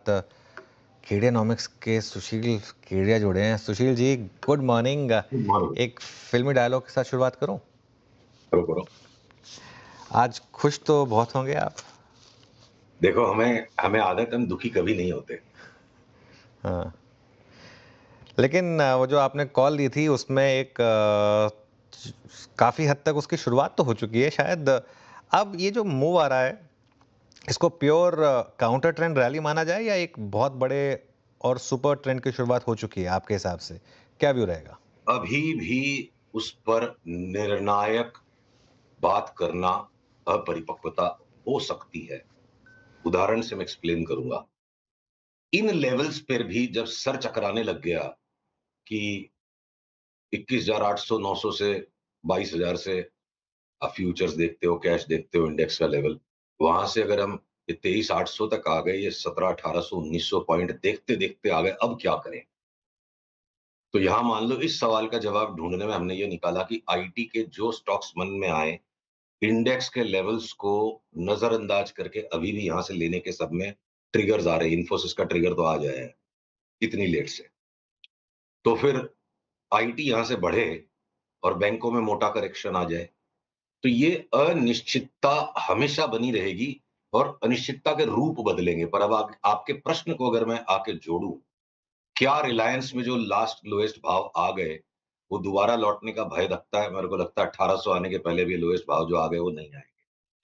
अ, खेड़ियानॉमिक्स के सुशील खेड़िया जुड़े हैं। Sushil ji, good morning. मारो, एक फ़िल्मी डायलॉग के साथ शुरुआत करूँ? करो, करो। आज खुश तो बहुत होंगे आप? देखो हमें हमें आदत हम दुखी कभी नहीं होते। हाँ। लेकिन वो जो आपने कॉल ली थी उसमें एक काफ़ी हद तक उसकी शुरुआत तो हो चुकी है शायद। अब ये जो मूव आ रहा है, इसको प्योर काउंटर ट्रेंड रैली माना जाए या एक बहुत बड़े और सुपर ट्रेंड की शुरुआत हो चुकी है आपके हिसाब से? क्या व्यू रहेगा? अभी भी उस पर निर्णायक बात करना अपरिपक्वता हो सकती है। उदाहरण से मैं एक्सप्लेन करूँगा। इन लेवल्स पर भी जब सर चकराने लग गया कि 21,800 900 से 22,000 से आप फ्यूचर्स देखते हो, कैश देखते हो, इंडेक्स का लेवल, वहाँ से अगर हम ये 23,800 तक आ गए, ये 17,1800 1900 पॉइंट देखते-देखते आ गए, अब क्या करें? तो यहाँ मान लो इस सवाल का जवाब ढूँढने में हमने ये निकाला कि आईटी के जो स्टॉक्स मन में आए, इंडेक्स के लेवल्स को नज़रअंदाज करके अभी भी यहाँ से लेने के सब में ट्रिगर्स आ रहे हैं। इन्फोसिस का ट्रिगर तो आज आया है, इतनी लेट से। तो फिर आईटी यहाँ से बढ़े और बैंकों में मोटा करेक्शन आ जाए, तो ये अनिश्चितता हमेशा बनी रहेगी और अनिश्चितता के रूप बदलेंगे। पर अब आपके प्रश्न को अगर मैं आके जोड़ूँ, क्या रिलायंस में जो लास्ट लोएस्ट भाव आ गए, वो दोबारा लौटने का भय लगता है? मेरे को लगता है 1800 आने के पहले भी लोएस्ट भाव जो आ गए वो नहीं आएँगे।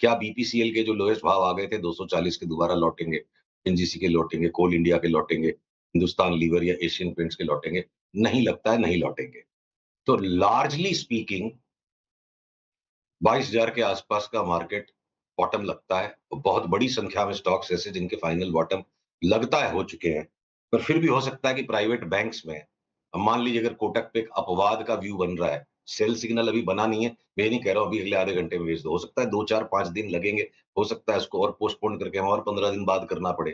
क्या बीपीसीएल के जो लोएस्ट भाव आ गए थे 240 के दोबारा लौटेंगे? एनजीसी के लौटेंगे, कोल इंडिया के लौटेंगे, हिंदुस्तान लीवर या एशियन पेंट्स के लौटेंगे? नहीं लगता है, नहीं लौटेंगे। तो लार्जली स्पीकिंग 22,000 के आसपास का मार्केट बॉटम लगता है। बहुत बड़ी संख्या में स्टॉक्स ऐसे जिनके फाइनल बॉटम लगता है हो चुके हैं। पर फिर भी हो सकता है कि प्राइवेट बैंक्स में अब मान लीजिए अगर कोटक पे एक अपवाद का व्यू बन रहा है, सेल सिग्नल अभी बना नहीं है, मैं ये नहीं कह रहा हूँ अभी अगले आधे घंटे में बेच दो। हो सकता है 2, 4, 5 दिन लगेंगे, हो सकता है इसको और पोस्टपोन करके हम और 15 दिन बाद करना पड़े।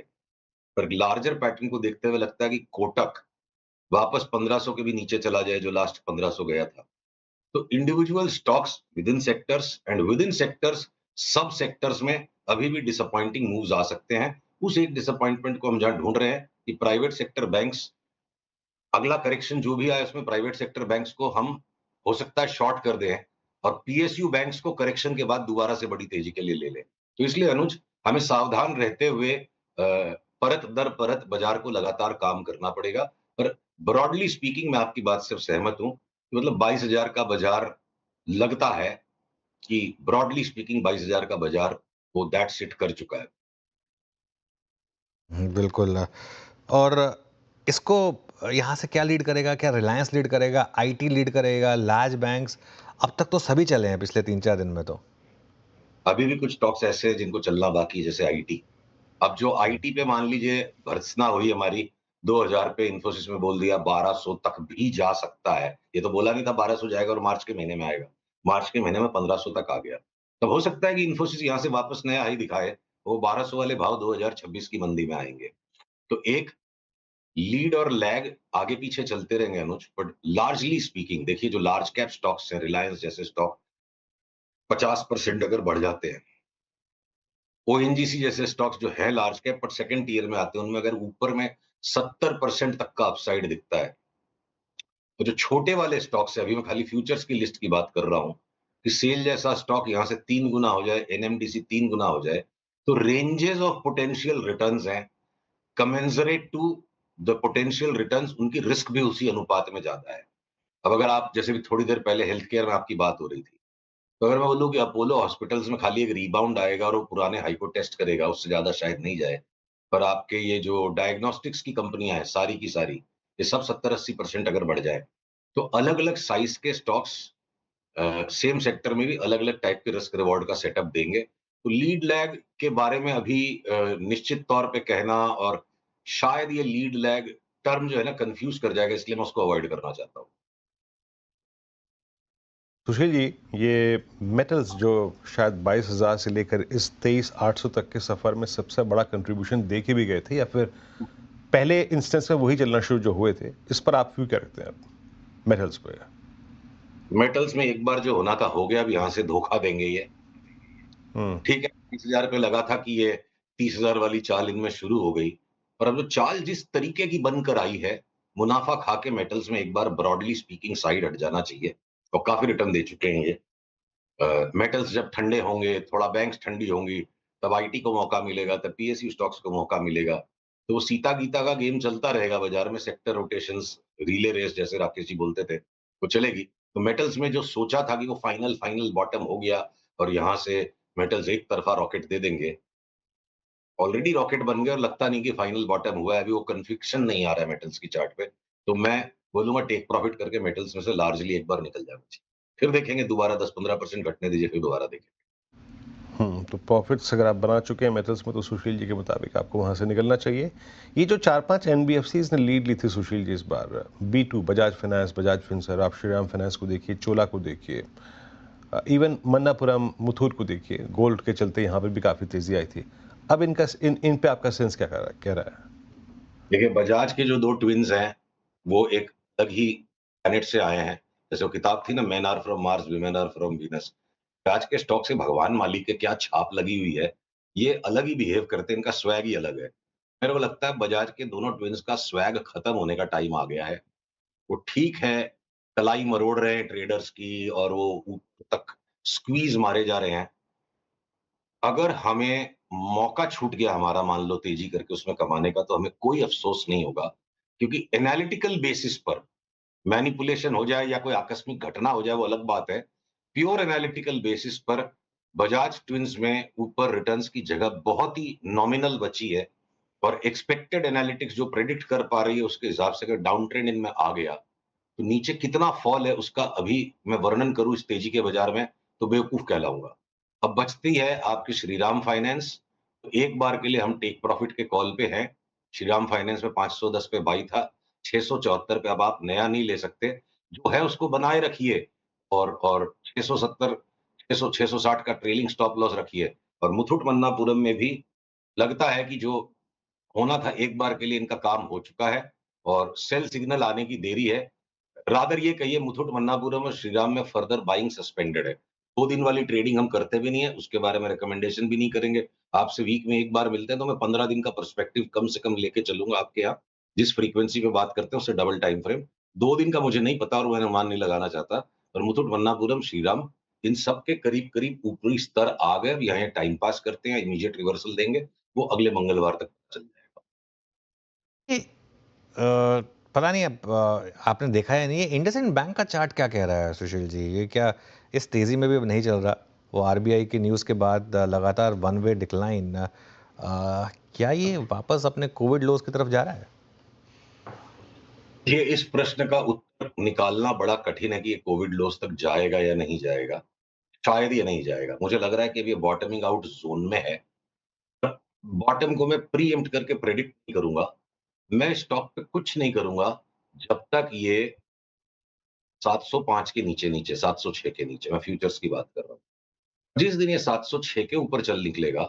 पर लार्जर पैटर्न को देखते हुए लगता है कि कोटक वापस 1500 के भी नीचे चला जाए जो लास्ट 1500 गया था। तो individual stocks with in sectors सब सेक्टर्स में अभी भी डिसअपॉइंटिंग मूव्स आ सकते हैं। उस एक डिसअपॉइंटमेंट को हम जहाँ ढूँढ रहे हैं कि प्राइवेट सेक्टर बैंक्स अगला करेक्शन जो भी आए उसमें प्राइवेट सेक्टर बैंक्स को हम हो सकता है शॉर्ट कर दें और पीएसयू बैंक्स को करेक्शन के बाद दोबारा से बड़ी तेजी के लिए ले लें। तो इसलिए अनुज हमें सावधान रहते हुए परत दर परत बाजार को लगातार काम करना पड़ेगा। पर ब्रॉडली स्पीकिंग मैं आपकी बात से सहमत हूँ कि मतलब 22,000 का बाजार लगता है कि ब्रॉडली स्पीकिंग 22,000 का बाजार वो दैट्स इट कर चुका है। बिल्कुल। और इसको यहाँ से क्या लीड करेगा? क्या रिलायंस लीड करेगा? आईटी लीड करेगा? Large banks? अब तक तो सभी चले हैं पिछले 3-4 दिन में तो। अभी भी कुछ स्टॉक्स ऐसे हैं जिनको चलना बाकी है जैसे आईटी। अब जो आईटी पे मान लीजिए भर्त्सना हुई हमारी 2000 पे इन्फोसिस में बोल दिया 1200 तक भी जा सकता है। ये तो बोला नहीं था 1200 जाएगा और मार्च के महीने में आएगा। मार्च के महीने में 1500 तक आ गया। तब हो सकता है कि इन्फोसिस यहाँ से वापस नया हाई दिखाए। वो 1200 वाले भाव 2026 की मंदी में आएँगे। तो एक लीड और लैग आगे पीछे चलते रहेंगे अनुज, बट लार्जली स्पीकिंग देखिए जो लार्ज कैप स्टॉक्स हैं, रिलायंस जैसे स्टॉक 50% अगर बढ़ जाते हैं, ओएनजीसी जैसे स्टॉक्स जो है large cap but second tier में आते हैं, उनमें अगर ऊपर में 70% तक का अपसाइड दिखता है, तो जो छोटे वाले स्टॉक्स है, अभी मैं खाली फ्यूचर्स की लिस्ट की बात कर रहा हूँ, कि सेल जैसा स्टॉक यहाँ से 3 गुना हो जाए, एनएमडीसी 3 गुना हो जाए, तो रेंजेस ऑफ पोटेंशियल रिटर्न्स हैं, commensurate to the potential returns उनकी रिस्क भी उसी अनुपात में ज़्यादा है। अब अगर आप जैसे भी थोड़ी देर पहले हेल्थ केयर में आपकी बात हो रही थी, तो अगर मैं बोलूँ कि अपोलो हॉस्पिटल्स में खाली एक रिबाउंड आएगा और वो पुराने हाई को टेस्ट करेगा, उससे ज़्यादा शायद नहीं जाए। पर आपके ये जो डायग्नोस्टिक्स की कंपनियाँ हैं, सारी की सारी, ये सब 70-80% अगर बढ़ जाए, तो अलग-अलग साइज़ के स्टॉक्स सेम सेक्टर में भी अलग-अलग टाइप के रिस्क रिवॉर्ड का सेटअप देंगे। तो लीड लैग के बारे में अभी निश्चित तौर पे कहना और शायद ये लीड लैग टर्म जो है ना कन्फ्यूज़ कर जाएगा, इसलिए मैं उसको अवॉइड करना चाहता हूँ। सुशील जी, ये मेटल्स जो शायद 22,000 से लेकर इस 23,800 तक के सफ़र में सबसे बड़ा कंट्रीब्यूशन दे के भी गए थे या फिर पहले इंस्टेंस में वही चलना शुरू जो हुए थे, इस पर आप व्यू क्या रखते हैं आप मेटल्स पे? मेटल्स में एक बार जो होना था हो गया, अब यहाँ से धोखा देंगे ये। हुँ, ठीक है, 30,000 पे लगा था कि ये 30,000 वाली चाल इनमें शुरू हो गई और अब जो चाल जिस तरीके की बनकर आई है, मुनाफ़ा खा के मेटल्स में एक बार ब्रॉडली स्पीकिंग साइड हट जाना चाहिए और काफ़ी रिटर्न दे चुके हैं ये। मेटल्स जब ठंडे होंगे, थोड़ा बैंक्स ठंडी होंगी, तब आईटी को मौका मिलेगा, तब पीएसयू स्टॉक्स को मौका मिलेगा। तो वो सीता-गीता का गेम चलता रहेगा बाज़ार में, सेक्टर रोटेशंस, रिले रेस जैसे राकेश जी बोलते थे, वो चलेगी। तो मेटल्स में जो सोचा था कि वो फाइनल फाइनल बॉटम हो गया और यहाँ से मेटल्स एक तरफ़ा रॉकेट दे देंगे, ऑलरेडी रॉकेट बन गया और लगता नहीं कि फाइनल बॉटम हुआ है, अभी वो कन्विक्शन नहीं आ रहा है मेटल्स की चार्ट पे। तो मैं बोलूँगा टेक प्रॉफिट करके मेटल्स में से लार्जली एक बार निकल जाना चाहिए। फिर देखेंगे दोबारा 10-15% घटने दीजिए, फिर दोबारा देखेंगे। तो प्रॉफिट्स अगर आप बना चुके हैं मेटल्स में तो सुशील जी के मुताबिक आपको वहाँ से निकलना चाहिए। ये जो 4-5 एनबीएफसीज़ ने लीड ली थी सुशील जी इस बार, बी2 बजाज फाइनेंस, बजाज फिनसर्व, आप श्रीराम फाइनेंस को देखिए, चोला को देखिए, इवन मन्नापुरम, मुथूट को देखिए, गोल्ड के चलते यहाँ पर भी काफ़ी तेज़ी आई थी। अब इनका इन पे आपका सेंस क्या कह रहा है? देखिए, बजाज के जो 2 ट्विन्स हैं, वो एक अलग ही प्लैनेट से आए हैं। जैसे वो किताब थी ना men are from Mars, women are from Venus. Bajaj के स्टॉक से भगवान मालिक के क्या छाप लगी हुई है, ये अलग ही बिहेव करते हैं, इनका स्वैग ही अलग है। मेरे को लगता है बजाज के दोनों ट्विन्स का स्वैग खत्म होने का टाइम आ गया है। वो ठीक है, कलाई मरोड़ रहे हैं ट्रेडर्स की और वो ऊपर तक स्क्वीज़ मारे जा रहे हैं। अगर हमें मौका छूट गया हमारा मान लो तेज़ी करके उसमें कमाने का, तो हमें कोई अफ़सोस नहीं होगा। क्योंकि एनालिटिकल बेसिस पर मैनिपुलेशन हो जाए या कोई आकस्मिक घटना हो जाए वो अलग बात है। प्योर एनालिटिकल बेसिस पर बजाज ट्विन्स में ऊपर रिटर्न्स की जगह बहुत ही नॉमिनल बची है और एक्सपेक्टेड एनालिटिक्स जो प्रेडिक्ट कर पा रही है उसके हिसाब से अगर डाउन ट्रेंड इनमें आ गया, तो नीचे कितना फॉल है उसका अभी मैं वर्णन करूँ इस तेज़ी के बाज़ार में, तो बेवकूफ़ कहलाऊँगा। अब बचती है आपकी श्रीराम फाइनेंस, तो एक बार के लिए हम टेक प्रॉफिट के कॉल पे हैं। श्रीराम फाइनेंस में 510 पे बाई था, 674 पे अब आप नया नहीं ले सकते। जो है उसको बनाए रखिए और 670 600 660 का ट्रेलिंग स्टॉप लॉस रखिए और मुथूट मन्नापुरम में भी लगता है कि जो होना था एक बार के लिए इनका काम हो चुका है और सेल सिग्नल आने की देरी है। रादर ये कहिए मुथूट मन्नापुरम और श्रीराम में फर्दर बाइंग सस्पेंडेड है। 2 दिन वाली ट्रेडिंग हम करते भी नहीं है, उसके बारे में रिकमेंडेशन भी नहीं करेंगे। आपसे वीक में 1 बार मिलते हैं तो मैं 15 दिन का पर्सपेक्टिव कम से कम लेके चलूँगा आपके यहाँ। जिस फ्रीक्वेंसी पे बात करते हैं उससे डबल टाइम फ्रेम। 2 दिन का मुझे नहीं पता और मैं अनुमान नहीं लगाना चाहता। पर मुथूट मन्नापुरम, श्रीराम इन सब के करीब-करीब ऊपरी स्तर आ गए। अब यहाँ टाइम पास करते हैं, इमीडिएट रिवर्सल देंगे, वो अगले मंगलवार तक चल जाएगा। ये पता नहीं अब आपने देखा है नहीं, ये इंडसइंड बैंक का चार्ट क्या कह रहा है सुशील जी? ये क्या इस तेज़ी में भी अब नहीं चल रहा? वो आरबीआई की न्यूज़ के बाद लगातार वन वे डिक्लाइन, क्या ये वापस अपने कोविड लोज़ की तरफ जा रहा है? ये इस प्रश्न का उत्तर निकालना बड़ा कठिन है कि ये कोविड लॉस तक जाएगा या नहीं जाएगा। शायद ये नहीं जाएगा। मुझे लग रहा है कि अभी ये बॉटमिंग आउट ज़ोन में है। बॉटम को मैं प्रीएम्प्ट करके प्रेडिक्ट नहीं करूँगा। मैं स्टॉक पे कुछ नहीं करूँगा जब तक ये 705 के नीचे-नीचे, 706 के नीचे, मैं फ्यूचर्स की बात कर रहा हूँ। जिस दिन ये 706 के ऊपर चल निकलेगा,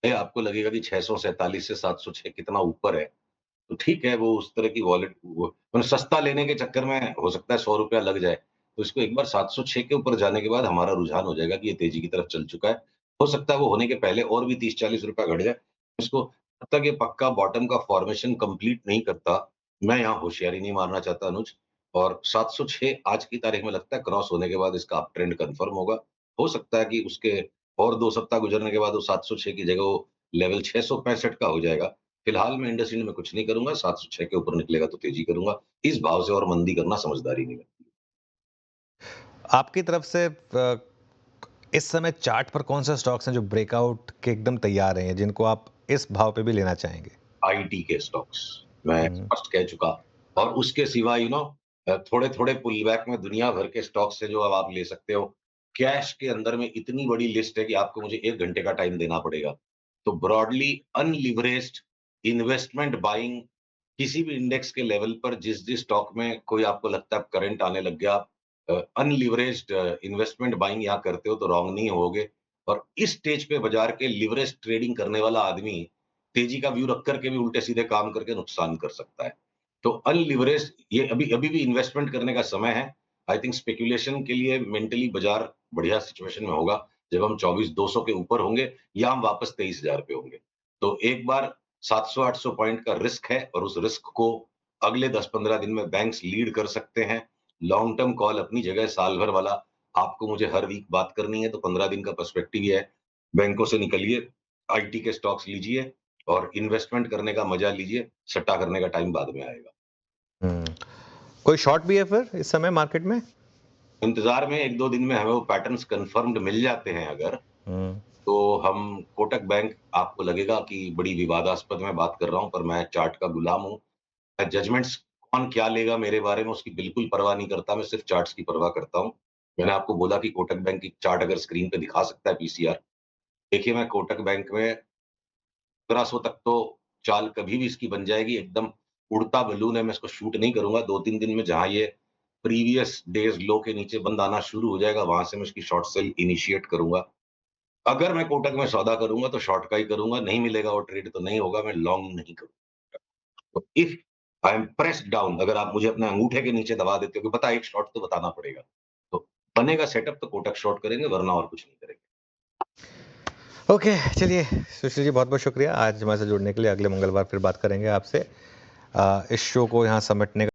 ये आपको लगेगा कि 647 से 706 कितना ऊपर है। तो ठीक है, वो उस तरह की वॉलेट वो मतलब सस्ता लेने के चक्कर में हो सकता है ₹100 लग जाए। तो इसको एक बार 706 के ऊपर जाने के बाद हमारा रुझान हो जाएगा कि ये तेज़ी की तरफ चल चुका है। हो सकता है वो होने के पहले और भी ₹30-40 घट जाए। इसको जब तक ये पक्का बॉटम का फॉर्मेशन कंप्लीट नहीं करता, मैं यहाँ होशियारी नहीं मारना चाहता अनुज और 706 आज की तारीख में लगता है क्रॉस होने के बाद इसका अप ट्रेंड कन्फर्म होगा। हो सकता है कि उसके और 2 सप्ताह गुजरने के बाद वो 706 की जगह वो लेवल 665 का हो जाएगा। फिलहाल मैं इंडसइंड में कुछ नहीं करूँगा, 706 के ऊपर निकलेगा तो तेज़ी करूँगा। इस भाव से और मंदी करना समझदारी नहीं लगती। आपकी तरफ से इस समय चार्ट पर कौन-से स्टॉक्स हैं जो ब्रेकआउट के एकदम तैयार हैं, जिनको आप इस भाव पे भी लेना चाहेंगे? आईटी के स्टॉक्स, मैं हुँ। स्पष्ट कह चुका और उसके सिवा थोड़े-थोड़े पुलबैक में दुनिया भर के स्टॉक्स हैं जो अब आप ले सकते हो। कैश के अंदर में इतनी बड़ी लिस्ट है कि आपको मुझे 1 घंटे का टाइम देना पड़ेगा। तो ब्रॉडली अनलिवरेज्ड इन्वेस्टमेंट बाइंग किसी भी इंडेक्स के लेवल पर जिस-जिस स्टॉक में कोई आपको लगता है अब करंट आने लग गया, अनलिवरेज्ड इन्वेस्टमेंट बाइंग यहाँ करते हो तो रॉन्ग नहीं होगे और इस स्टेज पे बाज़ार के लिवरेज ट्रेडिंग करने वाला आदमी तेजी का व्यू रख कर के भी उल्टे-सीधे काम करके नुकसान कर सकता है। तो अनलिवरेज्ड ये अभी अभी भी इन्वेस्टमेंट करने का समय है। आई थिंक स्पेकुलेशन के लिए मेंटली बाज़ार बढ़िया सिचुएशन में होगा, जब हम 24,200 के ऊपर होंगे या हम वापस 23,000 पे होंगे। तो एक बार 700-800 पॉइंट का रिस्क है और उस रिस्क को अगले 10-15 दिन में बैंक्स लीड कर सकते हैं। लॉन्ग टर्म कॉल अपनी जगह, साल भर वाला आपको मुझे हर वीक बात करनी है तो 15 दिन का पर्सपेक्टिव ही है। बैंकों से निकलिए, आईटी के स्टॉक्स लीजिए और इन्वेस्टमेंट करने का मजा लीजिए, सट्टा करने का टाइम बाद में आएगा। कोई शॉर्ट भी है फिर इस समय मार्केट में? इंतजार में 1-2 दिन में हमें वो पैटर्न्स कंफर्म्ड मिल जाते हैं अगर, हम्म, तो हम कोटक बैंक आपको लगेगा कि बड़ी विवादास्पद मैं बात कर रहा हूँ, पर मैं चार्ट का गुलाम हूँ। मैं जजमेंट्स कौन क्या लेगा मेरे बारे में उसकी बिल्कुल परवाह नहीं करता, मैं सिर्फ चार्ट्स की परवाह करता हूँ। मैंने आपको बोला कि कोटक बैंक की चार्ट अगर स्क्रीन पे दिखा सकता है पीसीआर, देखिए मैं कोटक बैंक में 1500 तक तो चाल कभी भी इसकी बन जाएगी, एकदम उड़ता बलून है, मैं इसको शूट नहीं करूँगा। 2-3 दिन में जहाँ ये प्रीवियस डेज़ लो के नीचे बंद आना शुरू हो जाएगा, वहाँ से मैं इसकी शॉर्ट सेल इनिशिएट करूँगा। अगर मैं कोटक में सौदा करूँगा तो शॉर्ट का ही करूँगा, नहीं मिलेगा वो ट्रेड तो नहीं होगा, मैं लॉन्ग नहीं करूँगा। तो if I am pressed down, अगर आप मुझे अपने अंगूठे के नीचे दबा देते हो कि बता एक शॉट तो बताना पड़ेगा। तो बनेगा सेटअप तो कोटक शॉर्ट करेंगे वरना और कुछ नहीं करेंगे। ओके, चलिए सुशील जी बहुत बहुत शुक्रिया आज हमारे साथ जुड़ने के लिए। अगले मंगलवार फिर बात करेंगे आपसे। इस शो को यहाँ समेटने